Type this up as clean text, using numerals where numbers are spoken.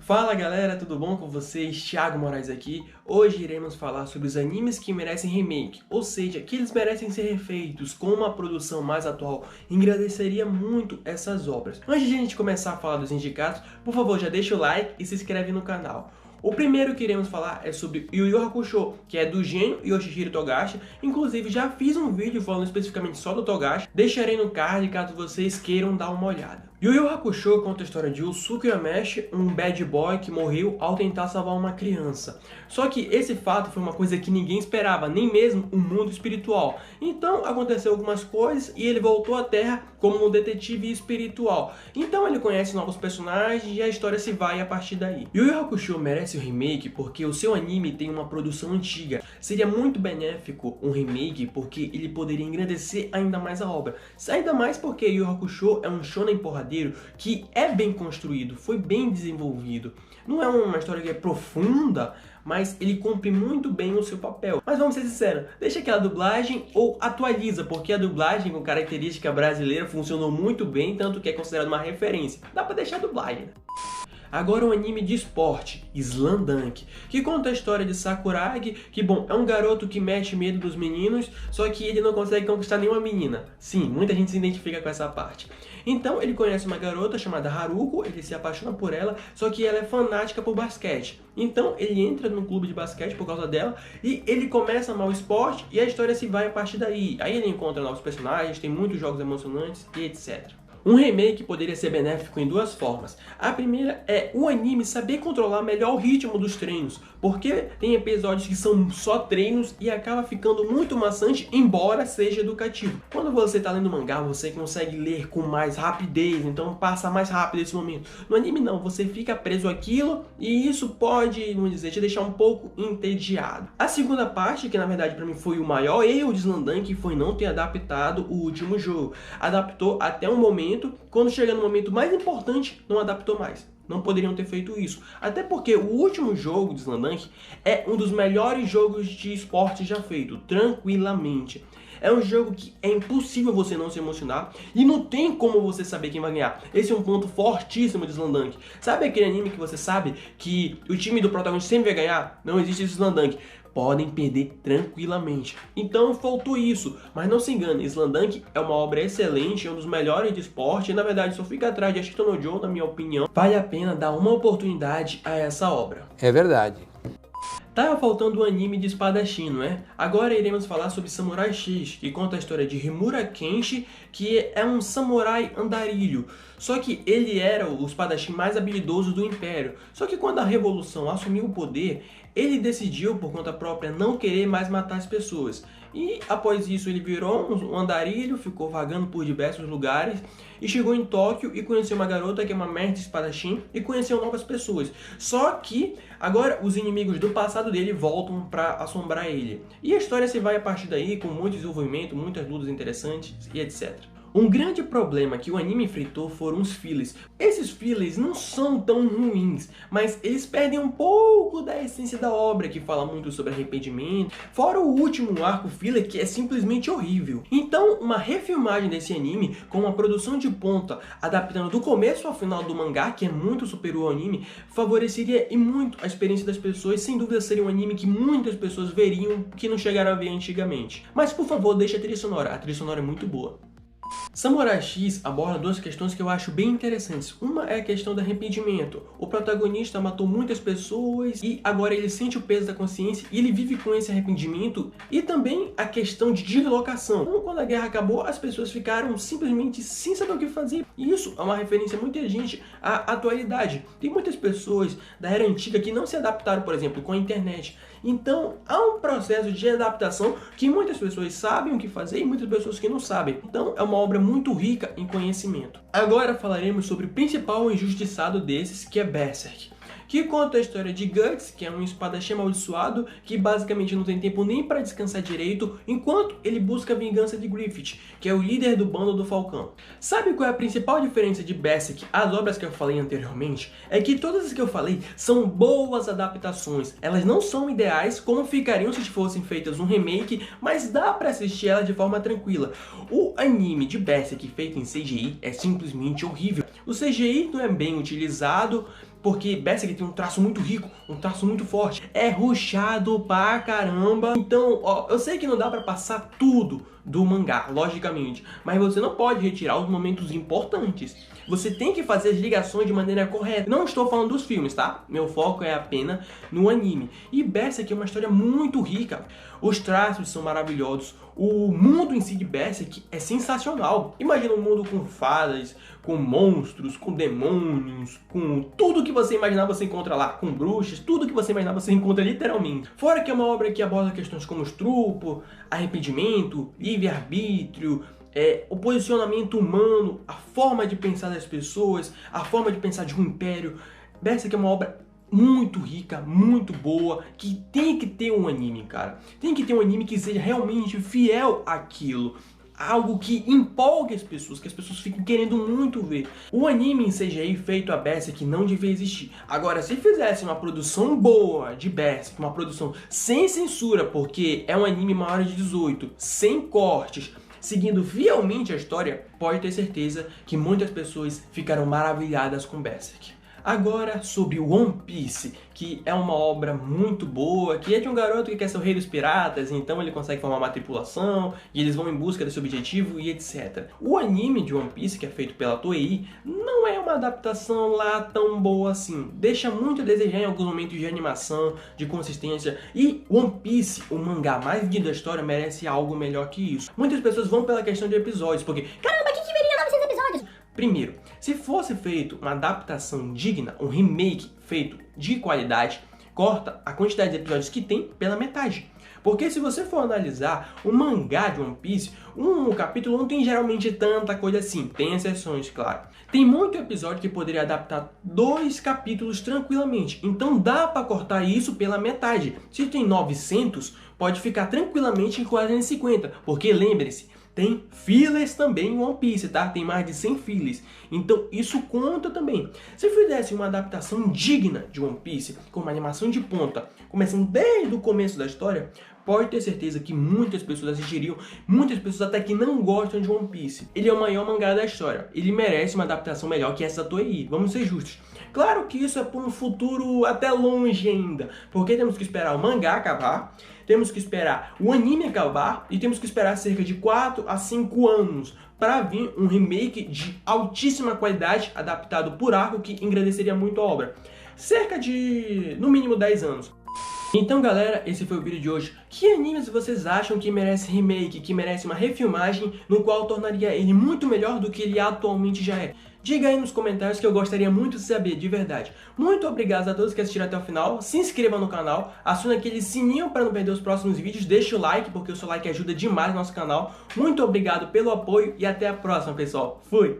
Fala galera, tudo bom com vocês? Thiago Moraes aqui. Hoje iremos falar sobre os animes que merecem remake, ou seja, que eles merecem ser refeitos com uma produção mais atual. Engrandeceria muito essas obras. Antes de a gente começar a falar dos indicados, por favor já deixa o like e se inscreve no canal. O primeiro que iremos falar é sobre Yu Yu Hakusho, que é do gênio Yoshihiro Togashi. Inclusive já fiz um vídeo falando especificamente só do Togashi. Deixarei no card caso vocês queiram dar uma olhada. Yu Yu Hakusho conta a história de Yusuke Yameshi, um bad boy que morreu ao tentar salvar uma criança. Só que esse fato foi uma coisa que ninguém esperava, nem mesmo o mundo espiritual. Então aconteceu algumas coisas e ele voltou à Terra como um detetive espiritual. Então ele conhece novos personagens e a história se vai a partir daí. Yu Yu Hakusho merece o remake porque o seu anime tem uma produção antiga. Seria muito benéfico um remake porque ele poderia engrandecer ainda mais a obra. Ainda mais porque Yu Yu Hakusho é um shonen porradeiro que é bem construído, foi bem desenvolvido. Não é uma história que é profunda, mas ele cumpre muito bem o seu papel. Mas vamos ser sinceros, deixa aquela dublagem ou atualiza, porque a dublagem com característica brasileira funcionou muito bem, tanto que é considerada uma referência. Dá pra deixar a dublagem, né? Agora um anime de esporte, Slamdunk, que conta a história de Sakuragi, que bom, é um garoto que mete medo dos meninos, só que ele não consegue conquistar nenhuma menina. Sim, muita gente se identifica com essa parte. Então ele conhece uma garota chamada Haruko, ele se apaixona por ela, só que ela é fanática por basquete. Então ele entra no clube de basquete por causa dela e ele começa a amar o esporte e a história se vai a partir daí. Aí ele encontra novos personagens, tem muitos jogos emocionantes e etc. Um remake poderia ser benéfico em duas formas. A primeira é o anime saber controlar melhor o ritmo dos treinos, porque tem episódios que são só treinos e acaba ficando muito maçante, embora seja educativo. Quando você está lendo mangá, você consegue ler com mais rapidez, então passa mais rápido esse momento. No anime não, você fica preso àquilo e isso pode, vamos dizer, te deixar um pouco entediado. A segunda parte, que na verdade para mim foi o maior erro de Slamdunk, foi não ter adaptado o último jogo. Adaptou até um momento, quando chega no momento mais importante, não adaptou mais. Não poderiam ter feito isso. Até porque o último jogo de Slamdunk é um dos melhores jogos de esporte já feito, tranquilamente. É um jogo que é impossível você não se emocionar e não tem como você saber quem vai ganhar. Esse é um ponto fortíssimo de Slamdunk. Sabe aquele anime que você sabe que o time do protagonista sempre vai ganhar? Não existe esse Slamdunk. Podem perder tranquilamente. Então faltou isso, mas não se engane, Slamdunk é uma obra excelente, é um dos melhores de esporte, e na verdade só fica atrás de Ashito no Joe, na minha opinião. Vale a pena dar uma oportunidade a essa obra. É verdade. Tava faltando um anime de espadachim, não é? Agora iremos falar sobre Samurai X, que conta a história de Himura Kenshi, que é um samurai andarilho. Só que ele era o espadachim mais habilidoso do Império. Só que quando a Revolução assumiu o poder, ele decidiu, por conta própria, não querer mais matar as pessoas. E após isso ele virou um andarilho, ficou vagando por diversos lugares e chegou em Tóquio e conheceu uma garota que é uma mestre espadachim e conheceu novas pessoas. Só que agora os inimigos do passado dele voltam para assombrar ele. E a história se vai a partir daí com muito desenvolvimento, muitas lutas interessantes e etc. Um grande problema que o anime enfrentou foram os fillers. Esses fillers não são tão ruins, mas eles perdem um pouco da essência da obra, que fala muito sobre arrependimento, fora o último arco filler que é simplesmente horrível. Então, uma refilmagem desse anime, com uma produção de ponta, adaptando do começo ao final do mangá, que é muito superior ao anime, favoreceria e muito a experiência das pessoas, sem dúvida seria um anime que muitas pessoas veriam que não chegaram a ver antigamente. Mas por favor, deixa a trilha sonora é muito boa. Samurai X aborda duas questões que eu acho bem interessantes. Uma é a questão do arrependimento. O protagonista matou muitas pessoas e agora ele sente o peso da consciência e ele vive com esse arrependimento. E também a questão de deslocação. Então, quando a guerra acabou, as pessoas ficaram simplesmente sem saber o que fazer. E isso é uma referência muito inteligente à atualidade. Tem muitas pessoas da era antiga que não se adaptaram, por exemplo, com a internet. Então, há um processo de adaptação que muitas pessoas sabem o que fazer e muitas pessoas que não sabem. Então, é uma obra muito rica em conhecimento. Agora falaremos sobre o principal injustiçado desses, que é Berserk, que conta a história de Guts, que é um espadachim amaldiçoado que basicamente não tem tempo nem para descansar direito, enquanto ele busca a vingança de Griffith, que é o líder do bando do Falcão. Sabe qual é a principal diferença de Berserk às obras que eu falei anteriormente? É que todas as que eu falei são boas adaptações. Elas não são ideais como ficariam se fossem feitas um remake, mas dá para assistir elas de forma tranquila. O anime de Berserk feito em CGI é simplesmente horrível. O CGI não é bem utilizado, porque Berserk tem um traço muito rico, um traço muito forte. É rushado pra caramba. Então, ó, eu sei que não dá pra passar tudo do mangá, logicamente, mas você não pode retirar os momentos importantes. Você tem que fazer as ligações de maneira correta. Não estou falando dos filmes, tá? Meu foco é apenas no anime. E Berserk é uma história muito rica. Os traços são maravilhosos. O mundo em si de Berserk é sensacional. Imagina um mundo com fadas, com monstros, com demônios, com tudo que você imaginar você encontra lá, com bruxas, tudo que você imaginar você encontra literalmente. Fora que é uma obra que aborda questões como estupro, arrependimento, livre-arbítrio, o posicionamento humano, a forma de pensar das pessoas, a forma de pensar de um império. Berserk é uma obra muito rica, muito boa, que tem que ter um anime, cara. Tem que ter um anime que seja realmente fiel àquilo. Algo que empolgue as pessoas, que as pessoas fiquem querendo muito ver. O anime em CGI feito a Berserk não devia existir. Agora, se fizesse uma produção boa de Berserk, uma produção sem censura, porque é um anime maior de 18, sem cortes, seguindo fielmente a história, pode ter certeza que muitas pessoas ficaram maravilhadas com Berserk. Agora sobre One Piece, que é uma obra muito boa, que é de um garoto que quer ser o rei dos piratas, então ele consegue formar uma tripulação, e eles vão em busca desse objetivo e etc. O anime de One Piece, que é feito pela Toei, não é uma adaptação lá tão boa assim. Deixa muito a desejar em alguns momentos de animação, de consistência, e One Piece, o mangá mais vendido da história, merece algo melhor que isso. Muitas pessoas vão pela questão de episódios, porque caramba, que veria 900 episódios? Primeiro, se fosse feito uma adaptação digna, um remake feito de qualidade, corta a quantidade de episódios que tem pela metade. Porque se você for analisar o mangá de One Piece, um capítulo não tem geralmente tanta coisa assim, tem exceções, claro. Tem muito episódio que poderia adaptar 2 capítulos tranquilamente, então dá para cortar isso pela metade. Se tem 900, pode ficar tranquilamente em 450, porque lembre-se, tem fillers também em One Piece, tá? Tem mais de 100 fillers. Então isso conta também. Se fizesse uma adaptação digna de One Piece, com uma animação de ponta, começando desde o começo da história, pode ter certeza que muitas pessoas assistiriam, muitas pessoas até que não gostam de One Piece. Ele é o maior mangá da história. Ele merece uma adaptação melhor que essa da Toei. Vamos ser justos. Claro que isso é por um futuro até longe ainda, porque temos que esperar o mangá acabar, temos que esperar o anime acabar e temos que esperar cerca de 4 a 5 anos para vir um remake de altíssima qualidade adaptado por arco que engrandeceria muito a obra. Cerca de, no mínimo, 10 anos. Então galera, esse foi o vídeo de hoje. Que animes vocês acham que merece remake, que merece uma refilmagem, no qual tornaria ele muito melhor do que ele atualmente já é? Diga aí nos comentários que eu gostaria muito de saber, de verdade. Muito obrigado a todos que assistiram até o final, se inscrevam no canal, acione aquele sininho para não perder os próximos vídeos, deixe o like, porque o seu like ajuda demais no nosso canal. Muito obrigado pelo apoio e até a próxima, pessoal. Fui!